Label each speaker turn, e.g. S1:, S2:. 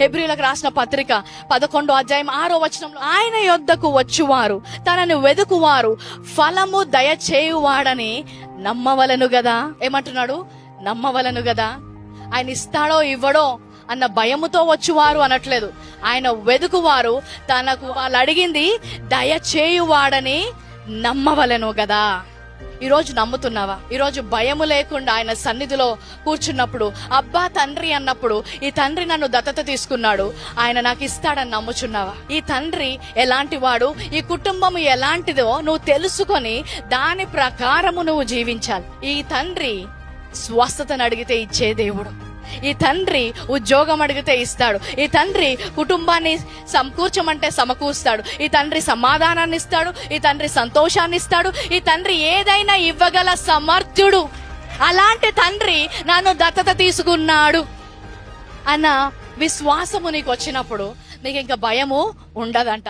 S1: హెబ్రీయులకు రాసిన పత్రిక 11:6 ఆయన యొద్దకు వచ్చువారు తనను వెదుకువారు ఫలము దయచేయువాడని నమ్మవలను గదా. ఏమంటున్నాడు? నమ్మవలను గదా. ఆయన ఇస్తాడో ఇవ్వడో అన్న భయముతో వచ్చువారు అనట్లేదు. ఆయన వెదుకువారు తనకు వాళ్ళు అడిగింది దయచేయువాడని నమ్మవలను గదా. ఈరోజు నమ్ముతున్నావా? ఈరోజు భయము లేకుండా ఆయన సన్నిధిలో కూర్చున్నప్పుడు, అబ్బా తండ్రి అన్నప్పుడు, ఈ తండ్రి నన్ను దత్తత తీసుకున్నాడు, ఆయన నాకు ఇస్తాడని నమ్ముచున్నావా? ఈ తండ్రి ఎలాంటి వాడు, ఈ కుటుంబం ఎలాంటిదో నువ్వు తెలుసుకొని దాని ప్రకారము నువ్వు జీవించాలి. ఈ తండ్రి స్వస్థతను అడిగితే ఇచ్చే దేవుడు. ఈ తండ్రి ఉద్యోగం అడిగితే ఇస్తాడు. ఈ తండ్రి కుటుంబాన్ని సమకూర్చమంటే సమకూర్స్తాడు. ఈ తండ్రి సమాధానాన్ని ఇస్తాడు. ఈ తండ్రి సంతోషాన్ని ఇస్తాడు. ఈ తండ్రి ఏదైనా ఇవ్వగల సమర్థుడు. అలాంటి తండ్రి నన్ను దత్తత తీసుకున్నాడు అన్న విశ్వాసము నీకు వచ్చినప్పుడు నీకు ఇంకా భయము ఉండదంట.